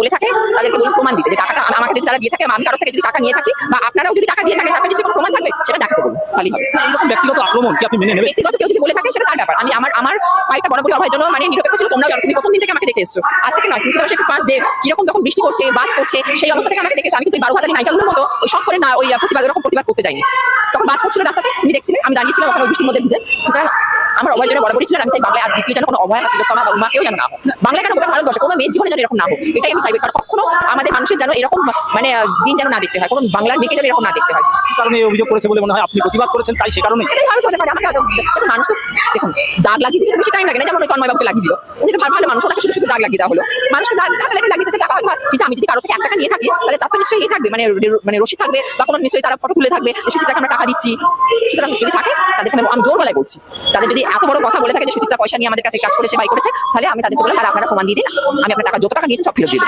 বলে থাকে তাদেরকে বলুন প্রমাণ দিতে যে টাকাটা আমাকে যদি তারা দিয়ে থাকে, আমি কারো থেকে যদি টাকা নিয়ে থাকি বা আপনারাও যদি টাকা দিয়ে থাকেন, তাতে নিশ্চয়ই কোনো প্রমাণ থাকবে, সেটা দেখাতে বলুন, খালি হবে। এরকম ব্যক্তিগত আক্রমণ কি আপনি মেনে নেবেন? ব্যক্তিগত কেউ যদি বলে থাকে সেটা তার ব্যাপার। আমি আমার ফাইটটা বরাবরই অভয়ের জন্য মানে নিরপেক্ষ ছিল। তোমরাও জানো, তুমি প্রথম দিন থেকে আমাকে দেখে এসছো, আজ থেকে নয়। তুমি তো একটু ফার্স্ট ডে কিরকম তখন বৃষ্টি পড়ছে, বাজ পড়ছে, সেই অবস্থা থেকে আমাকে দেখেছো। আমি কিন্তু 12 নায়িকাগুলোর মতো ওই শখ করে না ওই প্রতিবাদ ওরকম প্রতিবাদ করতে যাইনি। তখন বাজ পড়ছিল রাস্তাতে, তুমি দেখছিলে আমি দাঁড়িয়েছিলাম ওখানে বৃষ্টির মধ্যে ভিজে। সুতরাং আমার অভয় যেন বরাবরই ছিল। আমি চাই বাংলায় আর দ্বিতীয় যেন কোনো অভয় বা তিলোত্তমা বা উমাকেও যেন না হোক, বাংলায় কেন গোটা ভারতবর্ষে কোনো মেয়ের জীবনে যেন এরকম না হোক, এটাই আমি চাইবো। কারণ কখনো আমাদের মানুষের যেন এরকম মানে দিন যেন না দেখতে হয়, কোনো বাংলার মেয়েকে যেন এরকম না দেখতে হয়। কারণে এই অভিযোগ করেছে বলে মনে হয়, আপনি প্রতিবাদ করেছেন তাই সে কারণে। সেটাই ভালো হতে পারে। আমাকে দেখুন, মানুষ তো দেখুন দাগ লাগিয়ে দিতে বেশি টাইম লাগে না। যেমন ওই তন্ময় বাবুকে লাগিয়ে দিল, উনি তো ভালো মানুষ, ওনাকে শুধু শুধু দাগ লাগিয়ে দেওয়া হলো। মানুষকে দাগ লাগিয়ে দিতে টাকা হয়, কিন্তু আমি যদি কারো থেকে 1 টাকা নিয়ে থাকি, তাহলে তার তো নিশ্চয়ই থাকবে মানে রসিদ থাকবে বা কোনো নিশ্চয়ই তারা ফটো তুলে থাকবে সুচিত্রাকে আমরা টাকা দিচ্ছি। সুতরাং যদি থাকে তাদেরকে আমি জোর গলায় বলছি, তাদের যদি এত বড় কথা বলে থাকে যে সুচিত্রা পয়সা নিয়ে আমাদের কাছে কাজ করেছে বাই করেছে, তাহলে আমি তাদেরকে বললাম তাহলে আপনারা প্রমাণ দিয়ে দিন, আমি আপনার টাকা যত টাকা নিয়েছি সব ফেরত দিয়ে দেবো।